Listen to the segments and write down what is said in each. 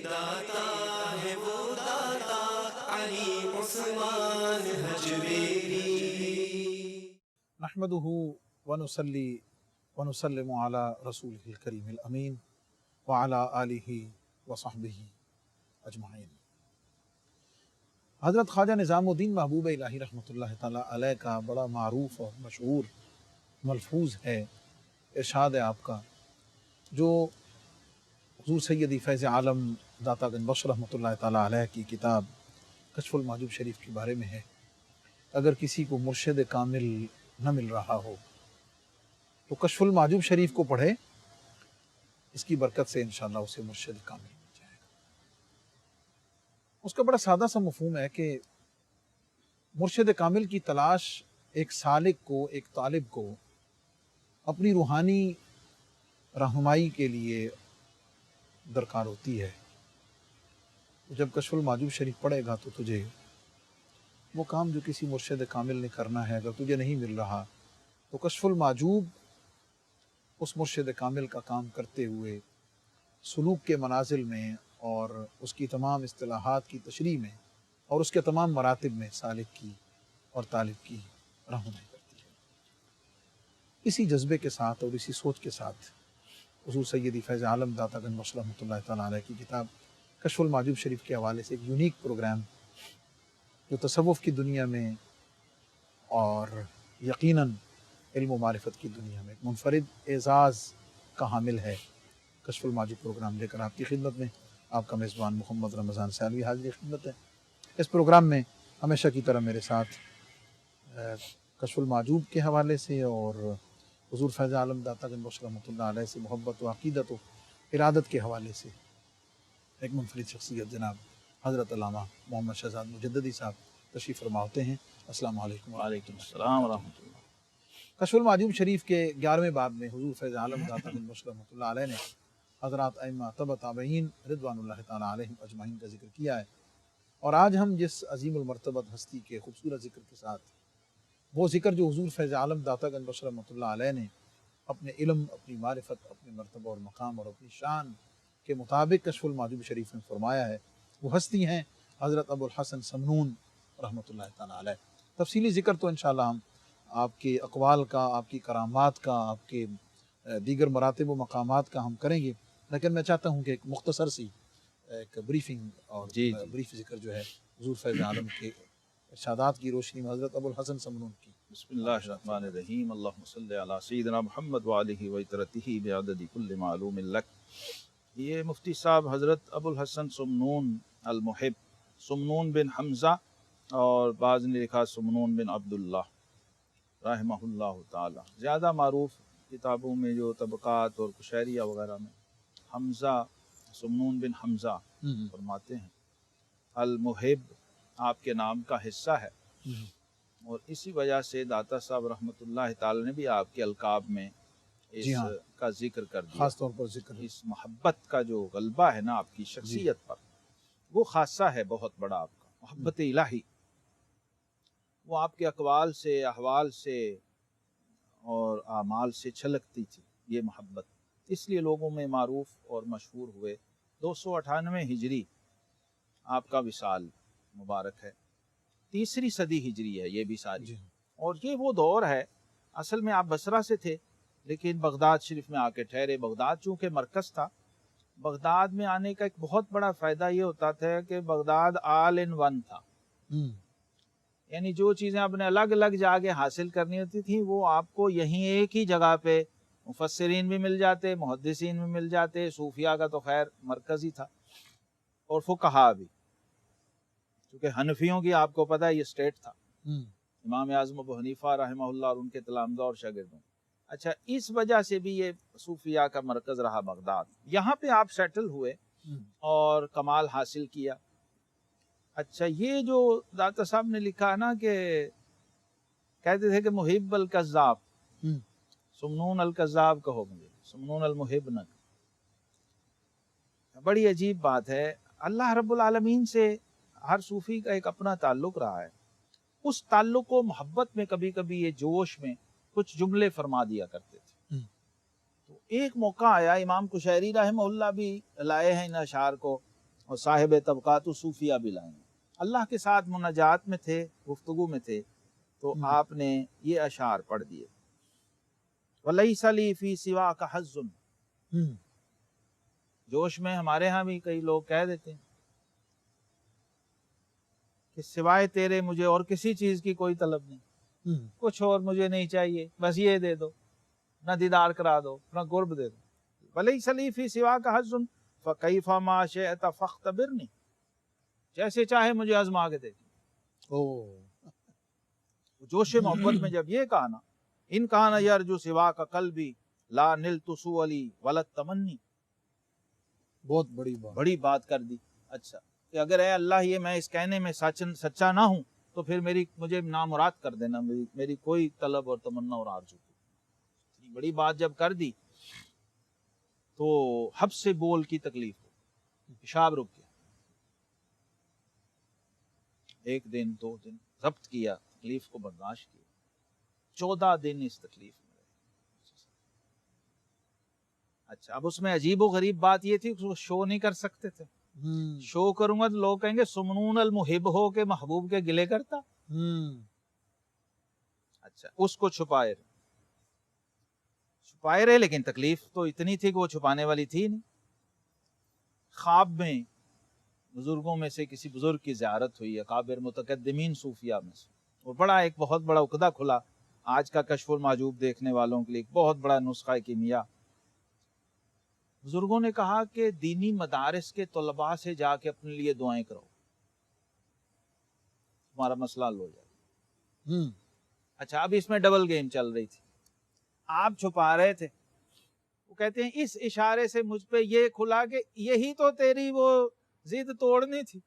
داتا ہے وہ داتا، علی عثمان حجویری۔ نحمده ونصلي ونسلم على رسوله الكريم الأمين وعلى آله وصحبه اجمعین۔ حضرت خواجہ نظام الدین محبوب الہی رحمۃ اللہ تعالیٰ علیہ کا بڑا معروف اور مشہور ملفوظ ہے، ارشاد ہے آپ کا، جو حضور سیدی فیض عالم داتا گنج بخش رحمۃ اللہ تعالیٰ علیہ کی کتاب کشف المحجوب شریف کے بارے میں ہے۔ اگر کسی کو مرشد کامل نہ مل رہا ہو تو کشف المحجوب شریف کو پڑھے، اس کی برکت سے انشاءاللہ اسے مرشد کامل مل جائے گا۔ اس کا بڑا سادہ سا مفہوم ہے کہ مرشد کامل کی تلاش ایک سالک کو، ایک طالب کو اپنی روحانی رہنمائی کے لیے درکار ہوتی ہے۔ جب کشف المحجوب شریف پڑھے گا تو تجھے وہ کام جو کسی مرشد کامل نے کرنا ہے اگر تجھے نہیں مل رہا تو کشف المحجوب اس مرشد کامل کا کام کرتے ہوئے سلوک کے منازل میں اور اس کی تمام اصطلاحات کی تشریح میں اور اس کے تمام مراتب میں سالک کی اور طالب کی رہنمائی کرتی ہے۔ اسی جذبے کے ساتھ اور اسی سوچ کے ساتھ حضور سیدی فیض عالم داتا گنج بخش رحمۃ اللہ تعالیٰ علیہ کی کتاب کشف المحجوب شریف کے حوالے سے ایک یونیک پروگرام جو تصوف کی دنیا میں اور یقیناً علم و معرفت کی دنیا میں ایک منفرد اعزاز کا حامل ہے، کشف المحجوب پروگرام لے کر آپ کی خدمت میں آپ کا میزبان محمد رمضان سالوی حاضر خدمت ہے۔ اس پروگرام میں ہمیشہ کی طرح میرے ساتھ کشف المحجوب کے حوالے سے اور حضور فیض عالم داتا گنج بخش رحمۃ اللہ علیہ سے محبت و عقیدت و ارادت کے حوالے سے ایک منفرد شخصیت جناب حضرت علامہ محمد شہزاد مجددی صاحب تشریف فرما ہوتے ہیں۔ السلام علیکم۔ وعلیکم السلام ورحمۃ اللہ۔ کشف المحجوب شریف کے 11ویں باب میں حضور فیض عالم داتا گنج بخش رحمۃ اللہ علیہ نے حضرات ائمہ تبع تابعین رضوان اللہ تعالیٰ علیہم اجمعین کا ذکر کیا ہے، اور آج ہم جس عظیم المرتبت ہستی کے خوبصورت ذکر کے ساتھ، وہ ذکر جو حضور فیض عالم داتا گنج بخش رحمۃ اللہ علیہ نے اپنے علم، اپنی معرفت، اپنے مرتبہ اور مقام اور اپنی شان کے مطابق کشف المحجوب شریف میں فرمایا ہے، وہ ہستی ہیں حضرت ابو الحسن سمنون رحمۃ اللہ تعالیٰ علیہ۔ تفصیلی ذکر تو انشاءاللہ ہم آپ کے اقوال کا، آپ کی کرامات کا، آپ کے دیگر مراتب و مقامات کا ہم کریں گے، لیکن میں چاہتا ہوں کہ ایک مختصر سی ایک بریفنگ اور بریف ذکر جو ہے حضور فیض عالم کے ارشادات کی روشنی میں حضرت ابو الحسن سمنون کی۔ بسم اللہ الرحمن الرحیم، اللہم صلی علی سیدنا محمد وآلہ وعطرتہ بعدد کل معلوم لک۔ یہ مفتی صاحب حضرت ابو الحسن سمنون المحب، سمنون بن حمزہ، اور بعض نے لکھا سمنون بن عبداللہ رحمہ اللہ تعالی، زیادہ معروف کتابوں میں جو طبقات اور کشیریہ وغیرہ میں حمزہ، سمنون بن حمزہ فرماتے ہیں۔ المحب آپ کے نام کا حصہ ہے، اور اسی وجہ سے داتا صاحب رحمۃ اللہ تعالی نے بھی آپ کے القاب میں اس کا ذکر کر دیا، خاص طور پر ذکر اس محبت کا جو غلبہ ہے نا آپ کی شخصیت پر، وہ خاصہ ہے بہت بڑا آپ کا، محبت الہی، وہ آپ کے اقوال سے، احوال سے اور اعمال سے چھلکتی تھی یہ محبت، اس لیے لوگوں میں معروف اور مشہور ہوئے۔ 298 ہجری آپ کا وصال مبارک ہے، 3 صدی ہجری ہے یہ بھی ساری، اور یہ وہ دور ہے، اصل میں آپ بصرہ سے تھے لیکن بغداد شریف میں آ کے ٹھہرے۔ بغداد چونکہ مرکز تھا، بغداد میں آنے کا ایک بہت بڑا فائدہ یہ ہوتا تھا کہ بغداد آل ان ون تھا، یعنی جو چیزیں آپ نے الگ الگ جا کے حاصل کرنی ہوتی تھیں وہ آپ کو یہیں ایک ہی جگہ پہ مفسرین بھی مل جاتے، محدثین بھی مل جاتے، صوفیاء کا تو خیر مرکز ہی تھا، اور فقہاء بھی، کیونکہ حنفیوں کی آپ کو پتہ ہے یہ سٹیٹ تھا، امام اعظم ابو حنیفہ رحمہ اللہ اور ان کے تلامذہ اور شاگردوں۔ اچھا، اس وجہ سے بھی یہ صوفیاء کا مرکز رہا بغداد، یہاں پہ آپ سیٹل ہوئے اور کمال حاصل کیا۔ اچھا، یہ جو داتا صاحب نے لکھا نا کہ کہتے تھے کہ محب الکذاب، سمنون الکذاب کہو مجھے، سمنون المحب نہ، بڑی عجیب بات ہے۔ اللہ رب العالمین سے ہر صوفی کا ایک اپنا تعلق رہا ہے، اس تعلق و محبت میں کبھی کبھی یہ جوش میں کچھ جملے فرما دیا کرتے تھے۔ تو ایک موقع آیا، امام کشیری رحمہ اللہ بھی لائے ہیں ان اشعار کو، اور صاحب طبقات و صوفیہ بھی لائے ہیں۔ اللہ کے ساتھ مناجات میں تھے، گفتگو میں تھے، تو آپ نے یہ اشعار پڑھ دیے۔ وَلَيْسَ لِي فِي سِوَاكَ حَظٌّ، جوش میں ہمارے ہاں بھی کئی لوگ کہہ دیتے ہیں کہ سوائے تیرے مجھے اور کسی چیز کی کوئی طلب نہیں، کچھ اور مجھے نہیں چاہیے، بس یہ دے دو، نہ دیدار کرا دو، نہ قرب دے دو۔ وَلَيْسَ لِي فِي سِوَاكَ حَظٌّ فَكَيْفَ مَا شِئْتَ فَاخْتَبِرْنِي، جیسے چاہے مجھے آزما کے دیکھ۔ جوش محبت میں جب یہ کہا نا، ان کان یرجو سواک قلبی لا نلت سولی ولت تمنی، بہت بڑی بات کر دی۔ اچھا کہ اگر اے اللہ یہ میں اس کہنے میں سچا نہ ہوں تو پھر مجھے نامراد کر دینا، میری کوئی طلب اور تمنا اور آرزو۔ اتنی بڑی بات جب کر دی تو حبس سے بول کی تکلیف ہو، پیشاب رک گیا، ایک دن 2 دن ضبط کیا، تکلیف کو برداشت کیا، 14 دن اس تکلیف میں رہے۔ اچھا اب اس میں عجیب و غریب بات یہ تھی کہ وہ شو نہیں کر سکتے تھے، شو کروں گا تو لوگ کہیں گے سمنون المحب ہو کے محبوب کے گلے کرتا۔ اچھا اس کو چھپائے رہے، لیکن تکلیف تو اتنی تھی کہ وہ چھپانے والی تھی نہیں۔ خواب میں بزرگوں میں سے کسی بزرگ کی زیارت ہوئی، اکابر متقدمین صوفیہ میں سے، اور ایک بہت بڑا عقدہ کھلا آج کا کشف المحجوب دیکھنے والوں کے لیے، ایک بہت بڑا نسخہ کیمیا۔ بزرگوں نے کہا کہ دینی مدارس کے طلباء سے جا کے اپنے لیے دعائیں کرو، تمہارا مسئلہ حل ہو جائے۔ اچھا اب اس میں ڈبل گیم چل رہی تھی، آپ چھپا رہے تھے، وہ کہتے ہیں اس اشارے سے مجھ پہ یہ کھلا کہ یہی تو تیری وہ ضد توڑنی تھی،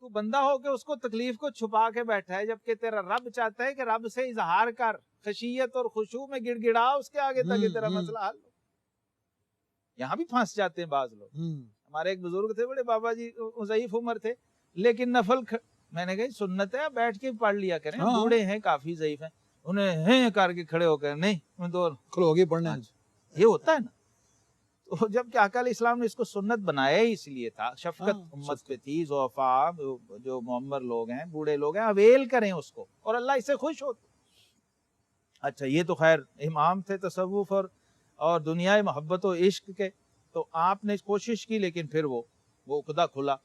تو بندہ ہو کے اس کو تکلیف کو چھپا کے بیٹھا ہے، جبکہ تیرا رب چاہتا ہے کہ رب سے اظہار کر، خشیت اور خشوع میں گڑ گڑا اس کے آگے تک تیرا مسئلہ حل ہو۔ یہاں بھی پھنس جاتے ہیں بعض لوگ۔ ہمارے ایک بزرگ تھے، بڑے بابا جی، ضعیف عمر تھے، لیکن نفل میں نے کہا سنت ہے بیٹھ کے پڑھ لیا کریں، بوڑھے ہیں کافی ضعیف ہیں، انہیں ہیں کر کے کھڑے ہو کر نہیں تو کھڑے ہو گئے پڑھنے، یہ ہوتا ہے نا۔ تو جب کہ آقا علیہ السلام نے اس کو سنت بنایا ہی اس لیے تھا، شفقت امت پہ تھی، ضعفاء جو معمر لوگ ہیں، بوڑھے لوگ ہیں، اویل کریں اس کو، اور اللہ اس سے خوش ہوتا۔ اچھا یہ تو خیر امام تھے تصوف اور دنیا محبت و عشق کے، تو آپ نے کوشش کی، لیکن پھر وہ عقدہ کھلا۔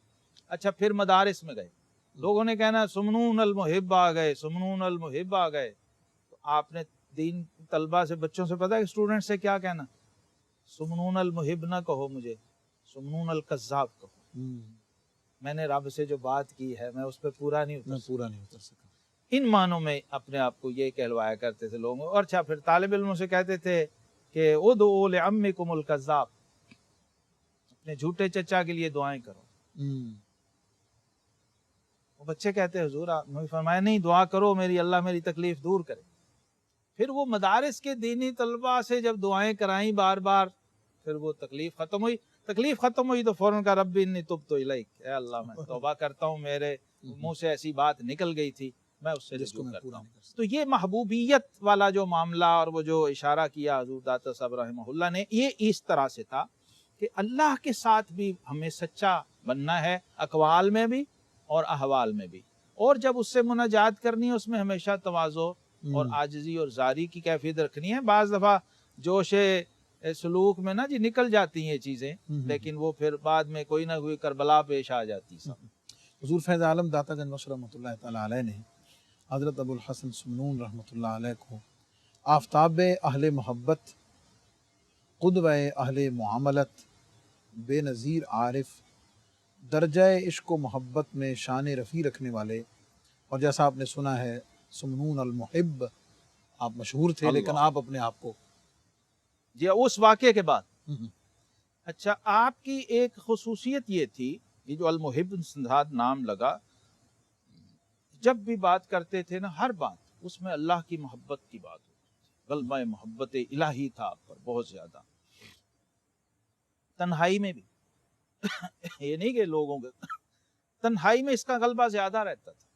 اچھا پھر مدارس میں گئے، لوگوں نے کہنا سمنون المحب آ گئے، سمنون المحب آ گئے، تو آپ نے دین طلبہ سے، بچوں سے، پتہ ہے اسٹوڈنٹ سے کیا کہنا؟ سمنون المحب نہ کہو مجھے، سمنون الکذاب کہو، میں نے رب سے جو بات کی ہے میں اس پہ پورا نہیں اتر سکا۔ ان معنوں میں اپنے آپ کو یہ کہلوایا کرتے تھے لوگوں۔ اور اچھا پھر طالب علموں سے کہتے تھے کہ ادعوا لعمکم الکذاب، اپنے جھوٹے چچا کے لیے دعائیں کرو۔ وہ بچے کہتے ہیں حضور آپ نے فرمایا نہیں، دعا کرو میری، اللہ میری تکلیف دور کرے۔ پھر وہ مدارس کے دینی طلباء سے جب دعائیں کرائیں بار بار، پھر وہ تکلیف ختم ہوئی تو فوراً کہا رب انی تبت الیک، اے اللہ میں توبہ کرتا ہوں، میرے منہ سے ایسی بات نکل گئی تھی، میں اس سے رجوع کرتا ہوں۔ تو یہ محبوبیت والا جو معاملہ اور وہ جو اشارہ کیا حضور داتا صاحب رحمہ اللہ نے، یہ اس طرح سے تھا کہ اللہ کے ساتھ بھی ہمیں سچا بننا ہے، اقوال میں بھی اور احوال میں بھی، اور جب اس سے مناجات کرنی ہے اس میں ہمیشہ تواضع اور عاجزی اور زاری کی کیفیت رکھنی ہے۔ بعض دفعہ جوش سلوک میں نا جی نکل جاتی ہیں چیزیں، لیکن وہ پھر بعد میں کوئی نہ کوئی کربلا پیش آ جاتی ہے۔ حضور فیض عالم داتا گنج بخش رحمۃ اللہ تعالیٰ علیہ نے حضرت ابو الحسن سمنون رحمۃ اللہ علیہ کو آفتاب اہل محبت، قدوہ اہل معاملت، بے نظیر عارف، درجہ عشق و محبت میں شان رفیع رکھنے والے، اور جیسا آپ نے سنا ہے سمنون المحب، آپ مشہور تھے لیکن آپ اپنے آپ کو جی اس واقعے کے بعد اچھا آپ کی ایک خصوصیت یہ تھی، یہ جو المحب سندھات نام لگا، جب بھی بات کرتے تھے نا، ہر بات اس میں اللہ کی محبت کی بات ہوتی تھی، غلبہ محبت الہی تھا آپ پر بہت زیادہ، تنہائی میں بھی یہ نہیں کہ لوگوں کے تنہائی میں اس کا غلبہ زیادہ رہتا تھا۔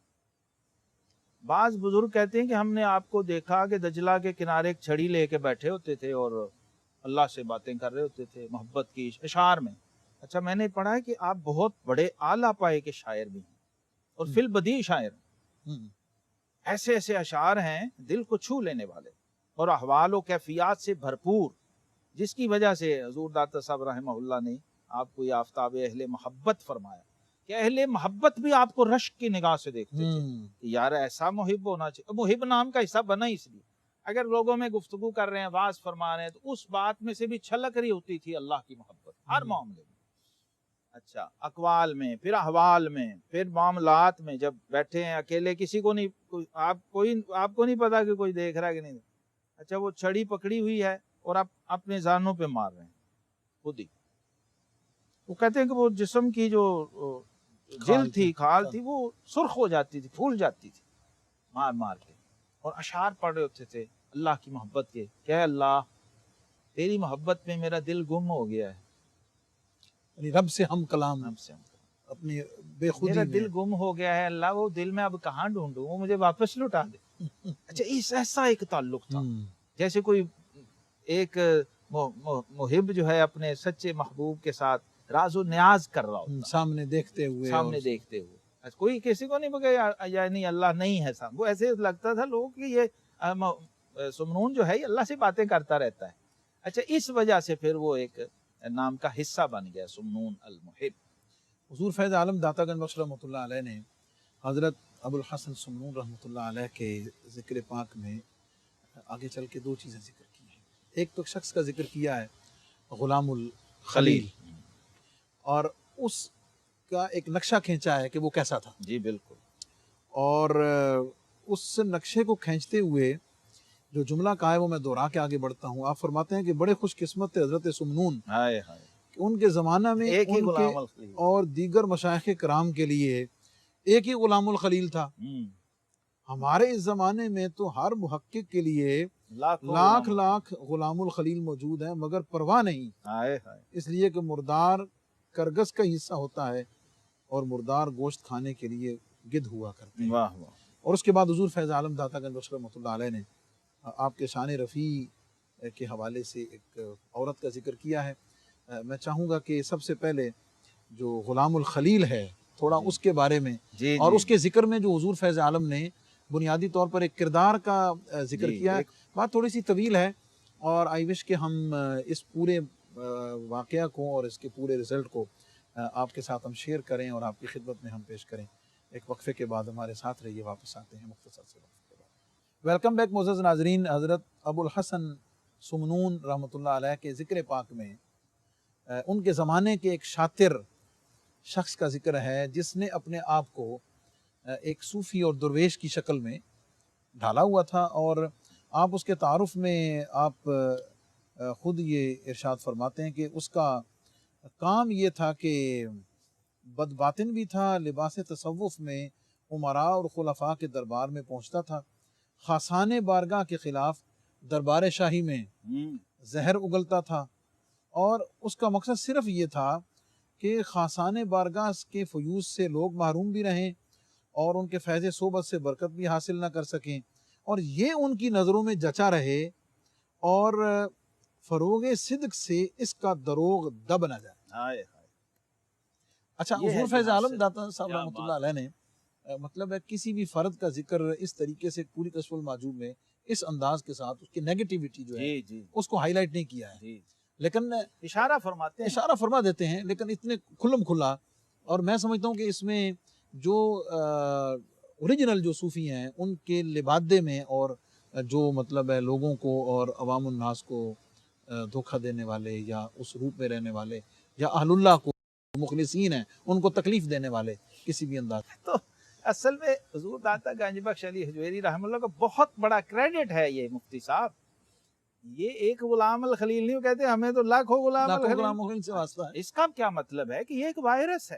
بعض بزرگ کہتے ہیں کہ ہم نے آپ کو دیکھا کہ دجلہ کے کنارے ایک چھڑی لے کے بیٹھے ہوتے تھے اور اللہ سے باتیں کر رہے ہوتے تھے محبت کی اشعار میں، اچھا میں نے پڑھا ہے کہ آپ بہت بڑے اعلیٰ پائے کے شاعر بھی ہیں اور فی البدیع شاعر ہیں. ایسے ایسے اشعار ہیں دل کو چھو لینے والے اور احوال و کیفیات سے بھرپور، جس کی وجہ سے حضور داتا صاحب رحمہ اللہ نے آپ کو یہ آفتاب اہل محبت فرمایا کہ اہل محبت بھی آپ کو رشک کی نگاہ سے دیکھتے تھے کہ یار ایسا محب ہونا چاہیے. محب نام کا حصہ بنا اس لیے اگر لوگوں میں گفتگو کر رہے ہیں، واز فرما رہے ہیں، تو اس بات میں سے بھی چھلک رہی ہوتی تھی اللہ کی محبت ہر معاملے میں. اچھا اقوال میں، پھر احوال میں، پھر معاملات میں جب بیٹھے ہیں اکیلے، کسی کو نہیں، آپ کو نہیں پتا کہ کوئی دیکھ رہا ہے کہ نہیں. اچھا وہ چھڑی پکڑی ہوئی ہے اور آپ اپنے زانوں پہ مار رہے ہیں خود ہی. وہ کہتے ہیں کہ وہ جسم کی جو جلد تھی، کھال تھی، وہ سرخ ہو جاتی تھی، پھول جاتی تھی مار مار کے. اور اشعار پڑھ رہے ہوتے تھے اللہ کی محبت کے کہ اے اللہ تیری محبت میں میرا دل گم ہو گیا ہے، یعنی رب سے ہم کلام، رب سے اپنی بے خودی میرا میں. دل گم ہو گیا ہے اللہ، وہ دل میں اب کہاں ڈھونڈوں، وہ مجھے واپس لوٹا دے. اچھا ایسا ایک تعلق تھا جیسے کوئی ایک محب جو ہے اپنے سچے محبوب کے ساتھ راز و نیاز کر رہا ہوتا، سامنے دیکھتے ہوئے، سامنے دیکھتے ہوئے. کوئی کسی کو نہیں بگا یا نہیں اللہ نہیں ہے سامنے، وہ ایسے لگتا تھا لوگوں کہ یہ سمنون جو ہے یہ اللہ سے باتیں کرتا رہتا ہے. اچھا اس وجہ سے پھر وہ ایک نام کا حصہ بن گیا سمنون المحب. حضور فیض عالم داتا گنج بخش رحمۃ اللہ علیہ نے حضرت ابو الحسن سمنون رحمۃ اللہ علیہ کے ذکر پاک میں آگے چل کے دو چیزیں ذکر کی ہیں. ایک تو شخص کا ذکر کیا ہے غلام الخلیل، اور اس کا ایک نقشہ کھینچا ہے کہ وہ کیسا تھا. جی بالکل. اور اس نقشے کو کھینچتے ہوئے جو جملہ کہا ہے وہ میں دوہرا کے آگے بڑھتا ہوں. آپ فرماتے ہیں کہ بڑے خوش قسمت تھے حضرت سمنون کہ ان کے زمانہ میں ایک ہی ان غلام کے الخلیل اور دیگر مشائخ کرام کے لیے ایک ہی غلام الخلیل تھا. ہمارے اس زمانے میں تو ہر محقق کے لیے لاکھ غلام الخلیل موجود ہیں مگر پرواہ نہیں، اس لیے کہ مردار کرگس کا حصہ ہوتا ہے اور مردار گوشت کھانے کے لیے گدھ ہوا کرتے ہیں. اور اس کے بعد حضور فیض عالم داتا گنج بخش رحمۃ اللہ علیہ نے آپ کے شان رفیع کے حوالے سے ایک عورت کا ذکر کیا ہے. میں چاہوں گا کہ سب سے پہلے جو غلام الخلیل ہے تھوڑا اس کے بارے میں اور اس کے ذکر میں جو حضور فیض عالم نے بنیادی طور پر ایک کردار کا ذکر کیا ہے. بات تھوڑی سی طویل ہے اور آئی وش کہ ہم اس پورے واقعہ کو اور اس کے پورے رزلٹ کو آپ کے ساتھ ہم شیئر کریں اور آپ کی خدمت میں ہم پیش کریں. ایک وقفے کے بعد ہمارے ساتھ رہیے، واپس آتے ہیں مختصر سے وقفے کے بعد. ویلکم بیک معزز ناظرین. حضرت ابو الحسن سمنون رحمۃ اللہ علیہ کے ذکر پاک میں ان کے زمانے کے ایک شاطر شخص کا ذکر ہے جس نے اپنے آپ کو ایک صوفی اور درویش کی شکل میں ڈھالا ہوا تھا. اور آپ اس کے تعارف میں آپ خود یہ ارشاد فرماتے ہیں کہ اس کا کام یہ تھا کہ بد باطن بھی تھا، لباس تصوف میں امراء اور خلفاء کے دربار میں پہنچتا تھا، خاصان بارگاہ کے خلاف دربار شاہی میں زہر اگلتا تھا. اور اس کا مقصد صرف یہ تھا کہ خاصان بارگاہ کے فیوز سے لوگ محروم بھی رہیں اور ان کے فیض صحبت سے برکت بھی حاصل نہ کر سکیں، اور یہ ان کی نظروں میں جچا رہے اور فروغ صدق سے اس کا دروغ دب نہ جائے. اچھا حضور فیض عالم داتا صاحب رحمۃ اللہ علیہ نے مطلب ہے کسی بھی فرد کا ذکر اس طریقے سے پوری کشف المعجوب میں اس انداز کے ساتھ اس کی نیگیٹیوٹی جو ہے اس کو ہائی لائٹ نہیں کیا ہے، لیکن اشارہ فرما دیتے ہیں، لیکن اتنے کھلم کھلا. اور میں سمجھتا ہوں کہ اس میں جو اوریجنل جو صوفی ہیں ان کے لبادے میں اور جو مطلب ہے لوگوں کو اور عوام الناس کو دھوکہ دینے والے یا اس روپ میں رہنے والے یا اہل اللہ کو مخلصین ہیں ان کو تکلیف دینے والے کسی بھی انداز. تو اصل میں حضور داتا گنج بخش علی حجویری رحمہ اللہ کا بہت بڑا کریڈٹ ہے یہ مفتی صاحب. یہ ایک غلام الخلیل نہیں کہتے، ہمیں تو لاکھوں غلام الخلیل سے واسطہ ہے. اس کا کیا مطلب ہے کہ یہ ایک وائرس ہے،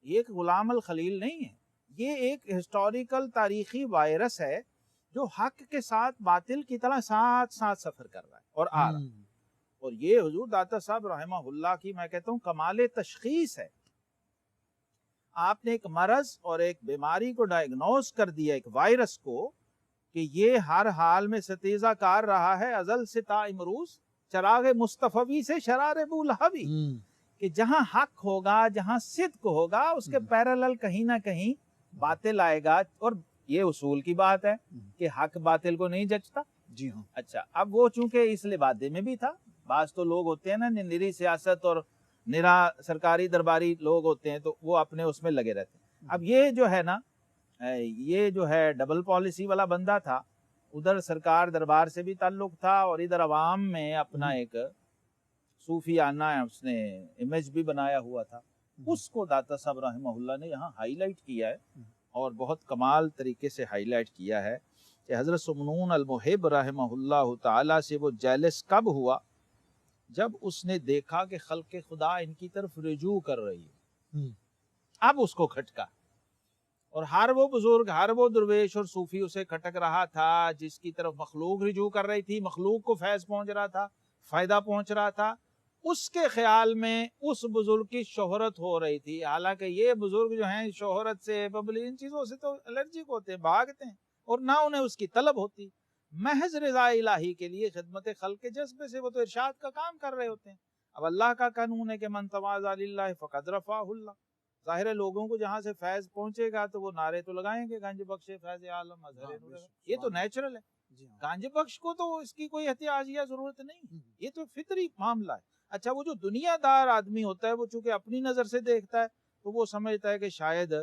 یہ ایک غلام الخلیل نہیں ہے، یہ ایک ہسٹوریکل تاریخی وائرس ہے جو حق کے ساتھ باطل کی طرح ساتھ ساتھ سفر کر رہا ہے اور آ رہا ہے. اور یہ حضور داتا صاحب رحمہ اللہ کی میں کہتا ہوں کمال تشخیص ہے. آپ نے ایک مرض اور ایک بیماری کو ڈائیگنوز کر دیا، ایک وائرس کو، کہ یہ ہر حال میں ستیزہ کار رہا ہے ازل سے تا امروز، چراغ مصطفی سے شرار بولہبی. کہ جہاں حق ہوگا، جہاں صدق ہوگا، اس کے پیرالل کہیں نہ کہیں باطل آئے گا. اور یہ اصول کی بات ہے کہ حق باطل کو نہیں جچتا. جی ہاں. اچھا، اب وہ چونکہ اس لبادے میں بھی تھا. بعض تو لوگ ہوتے ہیں نا نری سیاست اور نرا سرکاری درباری لوگ ہوتے ہیں، تو وہ اپنے اس میں لگے رہتے ہیں. اب یہ جو ہے نا، یہ جو ہے ڈبل پالیسی والا بندہ تھا. ادھر سرکار دربار سے بھی تعلق تھا اور ادھر عوام میں اپنا ایک صوفیانہ اس نے امیج بھی بنایا ہوا تھا. اس کو داتا صاحب رحمہ اللہ نے یہاں ہائی لائٹ کیا ہے اور بہت کمال طریقے سے ہائی لائٹ کیا ہے کہ حضرت سمنون المحب رحمہ اللہ تعالی سے وہ جیلس کب ہوا؟ جب اس نے دیکھا کہ خلق خدا ان کی طرف رجوع کر رہی ہے. اب اس کو کھٹکا، اور ہر وہ بزرگ، ہر وہ درویش اور صوفی اسے کھٹک رہا تھا جس کی طرف مخلوق رجوع کر رہی تھی، مخلوق کو فیض پہنچ رہا تھا، فائدہ پہنچ رہا تھا. اس کے خیال میں اس بزرگ کی شہرت ہو رہی تھی. حالانکہ یہ بزرگ جو ہیں شہرت سے، پبلک، ان چیزوں سے تو الرجک ہوتے ہیں، بھاگتے ہیں، اور نہ انہیں اس کی طلب ہوتی. محض رضا الہی کے لیے خدمت خلق کے جذبے سے وہ تو ارشاد کا کام کر رہے ہوتے ہیں. اب اللہ کا قانون ہے کہ من تواضع للہ فقد رفعہ اللہ. ظاہر ہے لوگوں کو جہاں سے فیض پہنچے گا تو وہ نعرے تو لگائیں گے، گنج بخشے فیض عالم اظہر نور. یہ تو نیچرل ہے. گنج بخش کو تو اس کی کوئی احتیاجیہ ضرورت نہیں، یہ تو فطری معاملہ ہے. اچھا، وہ جو دنیا دار آدمی ہوتا ہے وہ چونکہ اپنی نظر سے دیکھتا ہے تو وہ سمجھتا ہے کہ شاید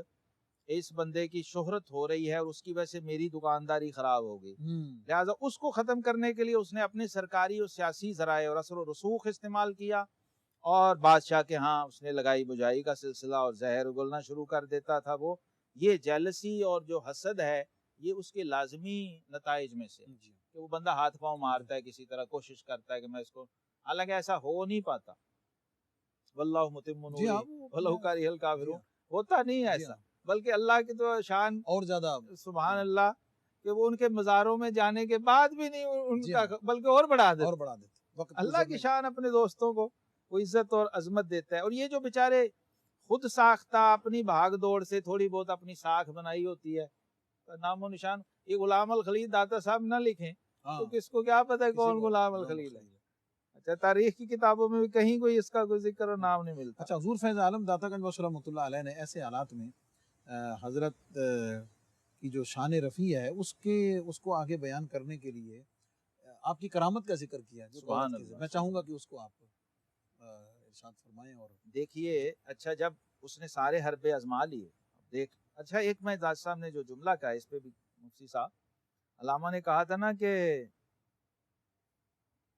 اس بندے کی شہرت ہو رہی ہے اور اس کی وجہ سے میری دکانداری خراب ہو گئی، لہٰذا اس کو ختم کرنے کے لیے اس نے اپنے سرکاری اور سیاسی ذرائع اور اثر و رسوخ استعمال کیا، اور بادشاہ کے ہاں اس نے لگائی بجائی کا سلسلہ اور زہر اگلنا شروع کر دیتا تھا. وہ یہ جیلسی اور جو حسد ہے یہ اس کے لازمی نتائج میں سے کہ وہ بندہ ہاتھ پاؤں مارتا ہے، کسی طرح کوشش کرتا ہے کہ میں اس کو، حالانکہ ایسا ہو نہیں پاتا. واللہ متم نورہ ولو کرہ الکافرون. ہوتا نہیں ایسا، بلکہ اللہ کی تو شان اور زیادہ سبحان اللہ کہ وہ ان کے مزاروں میں جانے کے بعد بھی نہیں ان کا، بلکہ اور بڑھا دیتے. اللہ کی شان اپنے دوستوں کو وہ عزت اور عظمت دیتا ہے. اور یہ جو بیچارے خود ساختہ اپنی بھاگ دوڑ سے تھوڑی بہت اپنی ساکھ بنائی ہوتی ہے، نام و نشان، یہ غلام الخلیل داتا صاحب نہ لکھیں تو کس کو کیا پتہ ہے کون غلام الخلیل ہے. اچھا، تاریخ کی کتابوں میں بھی کہیں کوئی اس کا کوئی ذکر اور نام نہیں ملتا. اچھا، حضور فیض عالم داتا گنج بخش رحمۃ اللہ علیہ نے ایسے حالات میں حضرت کی جو شان رفیع ہے اس کو آگے بیان کرنے کے لیے آپ کی کرامت کا ذکر کیا. سبحان اللہ. میں چاہوں گا کہ اس کو آپ ارشاد فرمائیں. اور دیکھیے، اچھا جب اس نے سارے حربے آزما لیے، دیکھ، اچھا ایک میں داتا صاحب نے جو جملہ کہا اس پہ بھی مفتی صاحب علامہ نے کہا تھا نا کہ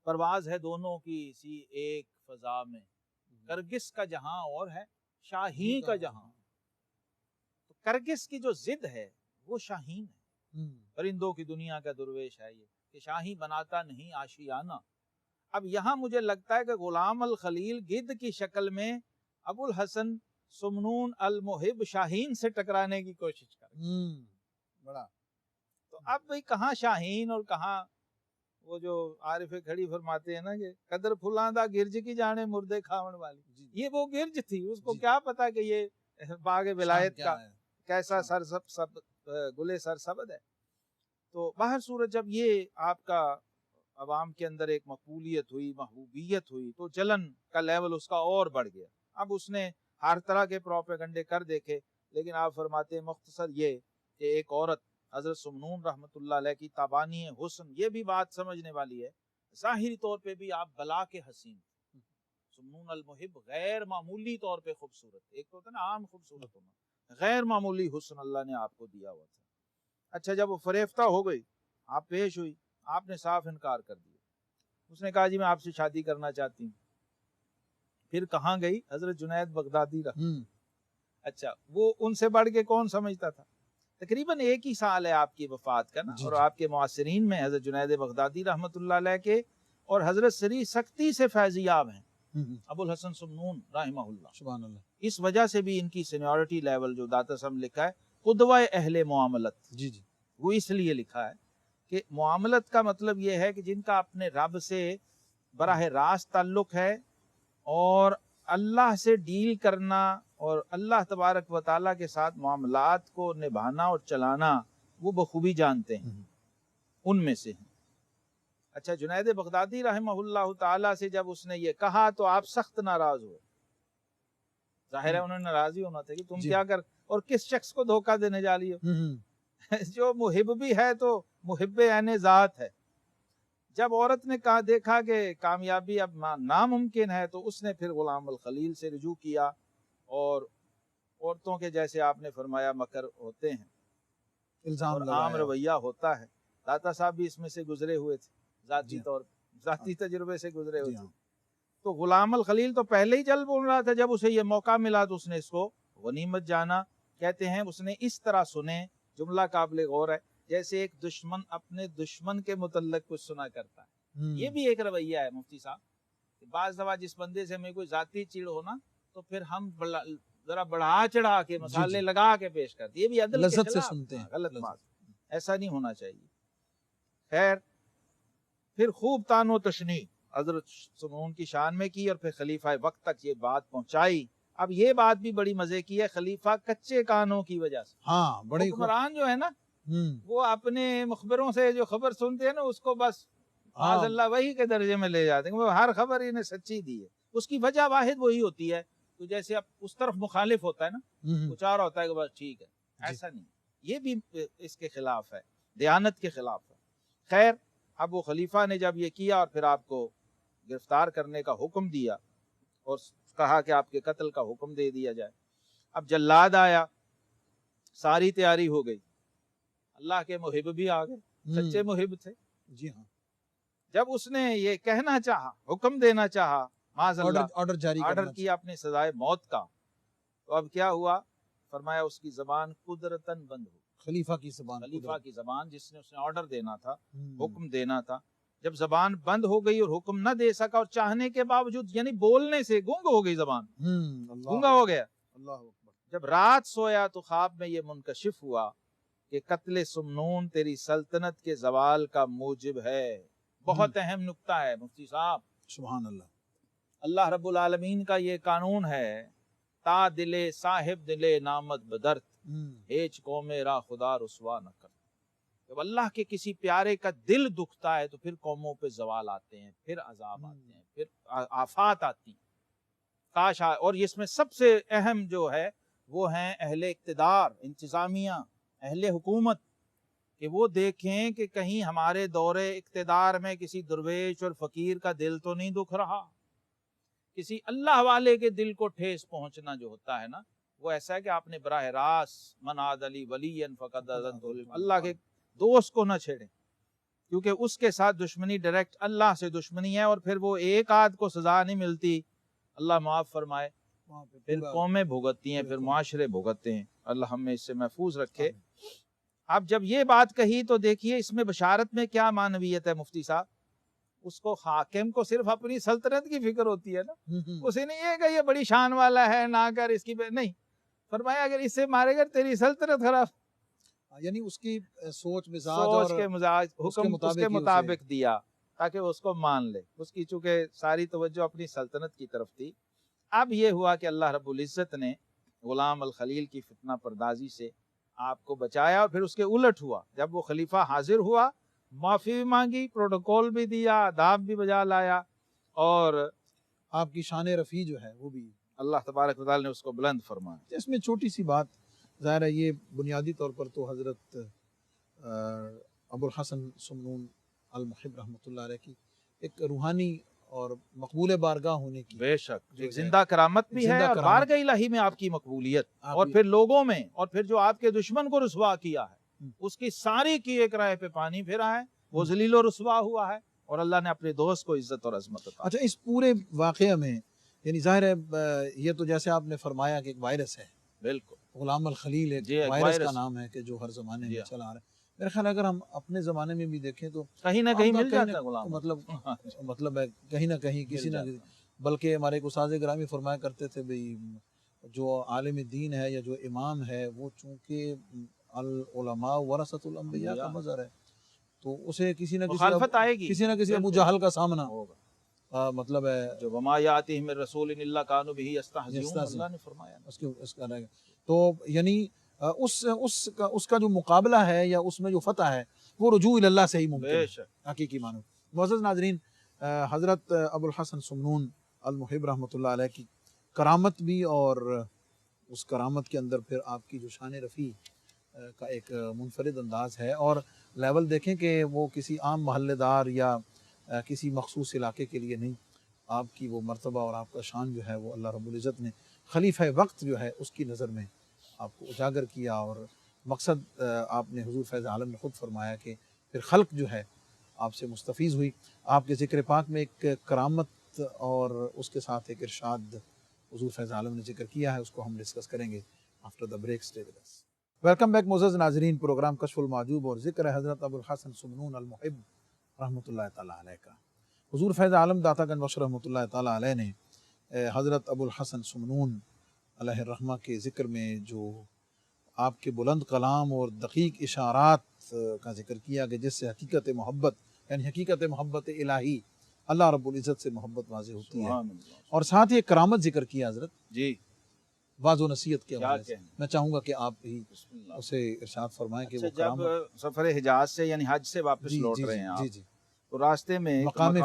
پرواز ہے دونوں کی سی ایک فضا میں، کرگس کا جہاں اور ہے شاہین کا جہاں. تو کرگس کی جو ضد ہے وہ شاہین ہے، پرندوں کی دنیا کا درویش ہے یہ کہ شاہین بناتا نہیں آشیانہ. اب یہاں مجھے لگتا ہے کہ غلام الخلیل گدھ کی شکل میں ابو الحسن سمنون المحب شاہین سے ٹکرانے کی کوشش کر بڑا. تو اب بھئی کہاں شاہین اور کہاں وہ جو عارف کھڑی فرماتے ہیں نا کہ قدر پھلاندہ گرج کی جانے مردے کھاون والی. یہ وہ گرج تھی، اس کو کیا پتا کہ یہ باغ ولایت کا کیسا گلے سر سبد ہے. تو باہر صورت جب یہ آپ کا عوام کے اندر ایک مقبولیت ہوئی، محبوبیت ہوئی، تو جلن کا لیول اس کا اور بڑھ گیا. اب اس نے ہر طرح کے پروپیگنڈے کر دیکھے، لیکن آپ فرماتے ہیں مختصر یہ کہ ایک عورت حضرت سمنون رحمت اللہ علیہ کی تابانی حسن، یہ بھی بات سمجھنے والی ہے، ظاہری طور پہ بھی آپ بلا کے حسین. سمنون المحب غیر معمولی طور پہ خوبصورت، ایک تو ہوتا ہے نا عام خوبصورت ہونا، غیر معمولی حسن اللہ نے آپ کو دیا ہوا تھا. اچھا جب وہ فریفتہ ہو گئی، آپ پیش ہوئی، آپ نے صاف انکار کر دیا. اس نے کہا جی میں آپ سے شادی کرنا چاہتی ہوں. پھر کہاں گئی؟ حضرت جنید بغدادی اچھا وہ ان سے بڑھ کے کون سمجھتا تھا؟ تقریباً ایک ہی سال ہے آپ کی وفات کا نا، اور آپ کے معاصرین میں حضرت جنید بغدادی رحمت اللہ علیہ کے اور حضرت سری سختی سے فیضیاب ہیں ابو الحسن سمنون رحمہ اللہ. سبحان اللہ. اس وجہ سے بھی ان کی سینیورٹی لیول جو داتا صاحب لکھا ہے قدوہ اہل معاملت، وہ اس لیے لکھا ہے کہ معاملت کا مطلب یہ ہے کہ جن کا اپنے رب سے براہ راست تعلق ہے اور اللہ سے ڈیل کرنا اور اللہ تبارک و تعالیٰ کے ساتھ معاملات کو نبھانا اور چلانا وہ بخوبی جانتے ہیں، ان میں سے ہیں. اچھا جنید بغدادی رحمہ اللہ تعالیٰ سے جب اس نے یہ کہا تو آپ سخت ناراض ہوئے. ظاہر ہے انہوں نے ناراضی ہونا تھا کہ تم جی۔ کیا کر اور کس شخص کو دھوکہ دینے جا رہی ہو جو محب بھی ہے تو محب عین ذات ہے۔ جب عورت نے کہا دیکھا کہ کامیابی اب ناممکن ہے تو اس نے پھر غلام الخلیل سے رجوع کیا، اور عورتوں کے جیسے آپ نے فرمایا مکر ہوتے ہیں الزام اور عام لگایا۔ رویہ ہوتا ہے۔ داتا صاحب بھی اس میں سے گزرے ہوئے تھے، ذاتی جی۔ طور ذاتی تجربے سے گزرے ہوئے جی تھے۔ ہاں۔ تو غلام الخلیل تو پہلے ہی جل بول رہا تھا، جب اسے یہ موقع ملا تو اس نے اس کو غنیمت جانا۔ کہتے ہیں اس نے اس طرح سنے، جملہ قابل غور ہے، جیسے ایک دشمن اپنے دشمن کے متعلق کچھ سنا کرتا ہے۔ یہ بھی ایک رویہ ہے مفتی صاحب کہ بعض دفعہ جس بندے سے ہمیں کوئی ذاتی چڑ ہونا تو پھر ہم ذرا بڑھا چڑھا کے مسالے لگا کے پیش کرتے، یہ بھی عدل کے لذت سے خلاف سنتے ہیں۔ غلط بات، ایسا نہیں ہونا چاہیے۔ خیر پھر خوب تان و تشنیع حضرت سمعون کی شان میں کی، اور پھر خلیفہ وقت تک یہ بات پہنچائی۔ اب یہ بات بھی بڑی مزے کی ہے، خلیفہ کچے کانوں کی وجہ سے، ہاں بڑی حکمران جو ہے نا وہ اپنے مخبروں سے جو خبر سنتے ہیں نا اس کو بس معاذ اللہ وہی کے درجے میں لے جاتے ہیں، وہ ہر خبر انہیں سچی دی ہے۔ اس کی وجہ واحد وہی ہوتی ہے، تو جیسے اب اس طرف مخالف ہوتا ہے نا، کچھ اور ہوتا ہے کہ بس ٹھیک ہے، ایسا نہیں، یہ بھی اس کے خلاف ہے، دیانت کے خلاف ہے۔ خیر اب وہ خلیفہ نے جب یہ کیا اور پھر آپ کو گرفتار کرنے کا حکم دیا اور کہا کہ آپ کے قتل کا حکم دے دیا جائے۔ اب جلاد آیا، ساری تیاری ہو گئی، اللہ کے محب بھی آ گئے، سچے محب تھے۔ جی ہاں۔ جب اس نے یہ کہنا چاہا، حکم دینا چاہا، معاذ اللہ آرڈر جاری آرڈر کیا اپنی سزائے موت کا، تو اب کیا ہوا؟ فرمایا اس کی زبان قدرتاً بند ہو، خلیفہ کی زبان، خلیفہ کی زبان جس نے اس نے آرڈر دینا تھا، حکم دینا تھا، جب زبان بند ہو گئی اور حکم نہ دے سکا، اور چاہنے کے باوجود یعنی بولنے سے گونگ ہو گئی زبان، گونگا ہو گیا۔ اللہ اکبر۔ جب رات سویا تو خواب میں یہ منکشف ہوا کہ قتل سمنون تیری سلطنت کے زوال کا موجب ہے۔ بہت اہم نکتہ ہے مفتی صاحب، سبحان اللہ۔ اللہ رب العالمین کا یہ قانون ہے، تا دلے صاحب دلے نامت بدرت، ہیچ قوم را خدا رسوا نہ کر۔ جب اللہ کے کسی پیارے کا دل دکھتا ہے تو پھر قوموں پہ زوال آتے ہیں، پھر عذاب آتے ہیں، پھر آفات آتی ہیں۔ کاش اور اس میں سب سے اہم جو ہے وہ ہیں اہل اقتدار، انتظامیہ، اہل حکومت، کہ وہ دیکھیں کہ کہیں ہمارے دور اقتدار میں کسی درویش اور فقیر کا دل تو نہیں دکھ رہا۔ کسی اللہ والے کے دل کو ٹھیس پہنچنا جو ہوتا ہے نا، وہ ایسا ہے کہ آپ نے براہ راست من عاد لی ولی فقد اذنتہ، اللہ کے دوست کو نہ چھیڑیں، کیونکہ اس کے ساتھ دشمنی ڈائریکٹ اللہ سے دشمنی ہے، اور پھر وہ ایک آدھ کو سزا نہیں ملتی، اللہ معاف فرمائے، پھر قومیں بھگتتی ہیں، پھر معاشرے بھگتتے ہیں۔ اللہ ہمیں اس سے محفوظ رکھے۔ اب جب یہ بات کہی تو دیکھیے اس میں بشارت میں کیا معنویت ہے مفتی صاحب، اس کو حاکم کو صرف اپنی سلطنت کی فکر ہوتی ہے نا، اسے نہیں ہے کہ یہ بڑی شان والا ہے نہ کر اس کی نہیں، فرمایا اگر اس سے مارے گا تیری سلطنت خراب، یعنی اس کی سوچ مزاج سوچ اور کے مزاج حکم اس کے مطابق دیا تاکہ وہ اس کو مان لے۔ اس کی چونکہ ساری توجہ اپنی سلطنت کی طرف تھی۔ اب یہ ہوا کہ اللہ رب العزت نے غلام الخلیل کی فتنہ پردازی سے آپ کو بچایا، اور پھر اس کے الٹ ہوا، جب وہ خلیفہ حاضر ہوا معافی بھی مانگی، پروٹوکول بھی دیا، آداب بھی بجا لایا، اور آپ کی شان رفیع جو ہے وہ بھی اللہ تبارک و تعالی نے اس کو بلند فرمایا۔ اس میں چھوٹی سی بات ظاہر ہے، یہ بنیادی طور پر تو حضرت ابو الحسن سمنون المحب رحمۃ اللہ علیہ کی ایک روحانی اور مقبول بارگاہ ہونے کی بے شک ایک زندہ کرامت بھی ہے، اور بارگاہ الہی میں آپ کی مقبولیت، اور پھر لوگوں میں، اور پھر جو آپ کے دشمن کو رسوا کیا ہے اس کی ساری کی ایک رائے پہ پانی پھرا ہے، وہ ذلیل و رسوا ہوا ہے، اور اللہ نے اپنے دوست کو عزت اور عظمت عطا۔ اچھا، اس پورے واقعہ میں یعنی ظاہر ہے یہ تو جیسے آپ نے فرمایا کہ ایک وائرس ہے، بالکل غلام الخلیل ایک وائرس کا نام ہے کہ جو ہر زمانے میں چلا آ رہا ہے۔ میرے خیال اگر ہم اپنے زمانے میں بھی دیکھیں تو کہیں نہ کہیں مل جاتا ہے غلام، مطلب ہے کہیں نہ کہیں کسی نہ کسی، بلکہ ہمارے ایک استاد گرامی فرمایا کرتے تھے بھئی جو عالم دین ہے یا جو امام ہے وہ چونکہ العلماء ورثۃ الانبیاء کا مظہر ہے، تو اسے کسی نہ مخالفت آئے گی، کسی نہ کسی ابو جہل کا سامنا ہوگا، مطلب ہے جو وما یاتیہم من رسول الا کانوا بہ یستہزئون، اللہ نے فرمایا اس کا رہے گا۔ تو یعنی اس کا جو مقابلہ ہے یا اس میں جو فتح ہے وہ رجوع اللہ سے ہی ممکن ہے حقیقی معنی۔ معزز ناظرین، حضرت ابو الحسن سمنون المحب رحمۃ اللہ علیہ کی کرامت بھی اور اس کرامت کے اندر پھر آپ کی جو شان رفیع کا ایک منفرد انداز ہے، اور لیول دیکھیں کہ وہ کسی عام محلے دار یا کسی مخصوص علاقے کے لیے نہیں، آپ کی وہ مرتبہ اور آپ کا شان جو ہے وہ اللہ رب العزت نے خلیفہ وقت جو ہے اس کی نظر میں آپ کو اجاگر کیا، اور مقصد آپ نے حضور فیض عالم نے خود فرمایا کہ پھر خلق جو ہے آپ سے مستفیض ہوئی۔ آپ کے ذکر پاک میں ایک کرامت اور اس کے ساتھ ایک ارشاد حضور فیض عالم نے ذکر کیا ہے، اس کو ہم ڈسکس کریں گے after the break. Stay with us. Welcome back معزز ناظرین، پروگرام کشف المعجوب اور ذکر ہے حضرت ابو الحسن سمنون المحب رحمۃ اللہ تعالیٰ علیہ کا۔ حضور فیض عالم داتا گنج بخش رحمۃ اللہ تعالیٰ علیہ نے حضرت ابو الحسن سمنون علیہ الرحمہ کے ذکر میں جو آپ کے بلند کلام اور دقیق اشارات کا ذکر کیا کہ جس سے حقیقت محبت یعنی حقیقت محبت الہی اللہ رب العزت سے محبت واضح ہوتی ہے، اور ساتھ ہی ایک کرامت ذکر کیا حضرت جی واضح و نصیحت کے حوالے سے۔ میں چاہوں گا کہ آپ ہی اسے ارشاد فرمائیں کہ وہ جب کرامت سفر حجاز سے یعنی حج سے واپس لوٹ رہے ہیں آپ، تو راستے میں مقام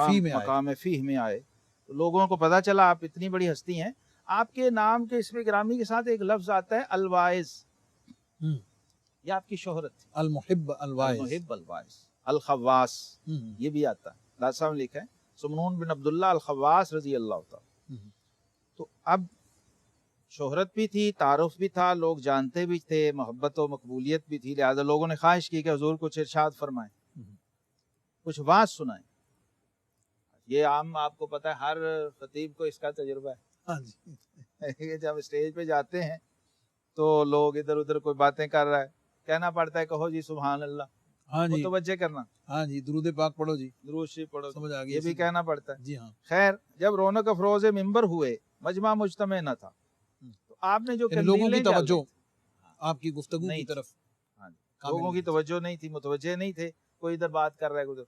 فیہ میں آئے تو لوگوں کو پتا چلا آپ اتنی بڑی ہستی ہیں۔ آپ کے نام کے اسم گرامی کے ساتھ ایک لفظ آتا ہے الواعظ، یہ آپ کی شہرت تھی، المحب الواعظ، المحب الواعظ، الخواص یہ بھی آتا ہے، داتا صاحب نے لکھا ہے سمنون بن عبداللہ الخواص رضی اللہ تعالی۔ تو اب شہرت بھی تھی، تعارف بھی تھا، لوگ جانتے بھی تھے، محبت و مقبولیت بھی تھی، لہذا لوگوں نے خواہش کی کہ حضور کچھ ارشاد فرمائیں، کچھ واعظ سنائیں۔ یہ عام آپ کو پتہ ہے ہر خطیب کو اس کا تجربہ ہے، جب اسٹیج پہ جاتے ہیں تو لوگ ادھر ادھر کوئی باتیں کر رہا ہے، کہنا پڑتا ہے کہو جی سبحان اللہ، ہاں جی، متوجہ کرنا، ہاں جی، درود پاک پڑھو جی، درود شریف پڑھو، سمجھ آ گئی، یہ بھی کہنا پڑتا ہے۔ جی ہاں، خیر جب رونق افروز ممبر ہوئے، مجمع مجتمع نہ تھا، تو آپ نے جو لوگوں کی قندیلیں توجہ آپ کی گفتگو کی طرف، لوگوں کی توجہ نہیں تھی، متوجہ نہیں تھے، کوئی ادھر بات کر رہا ہے ادھر۔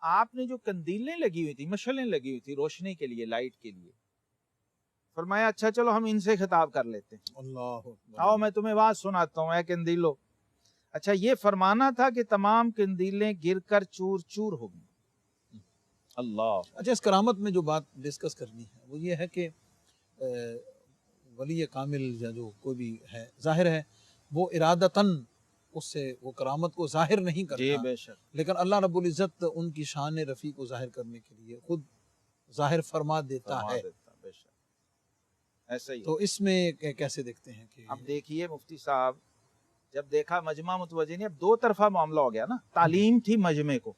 آپ نے جو قندیلیں لگی ہوئی تھی، مشعلیں لگی ہوئی تھی روشنی کے لیے، لائٹ کے لیے، فرمایا اچھا چلو ہم ان سے خطاب کر لیتے ہیں، اللہ آؤ میں تمہیں بات سناتا ہوں اے قندیلو۔ اچھا یہ فرمانا تھا کہ تمام قندیلیں گر کر چور چور ہو گئی۔ اللہ، اچھا اس کرامت میں جو بات ڈسکس کرنی ہے وہ یہ ہے کہ ولی کامل یا جو کوئی بھی ہے ظاہر ہے وہ ارادتاً اس سے وہ کرامت کو ظاہر نہیں جی کرتا، بے شک، لیکن اللہ رب العزت ان کی شان رفیع کو ظاہر کرنے کے لیے خود ظاہر فرما دیتا ہے۔ بے شک ایسا ہی۔ تو اس میں کیسے دیکھتے ہیں کہ اب دیکھیے مفتی صاحب، جب دیکھا مجمع متوجہ نہیں، اب دو طرفہ معاملہ ہو گیا نا، تعلیم تھی مجمع کو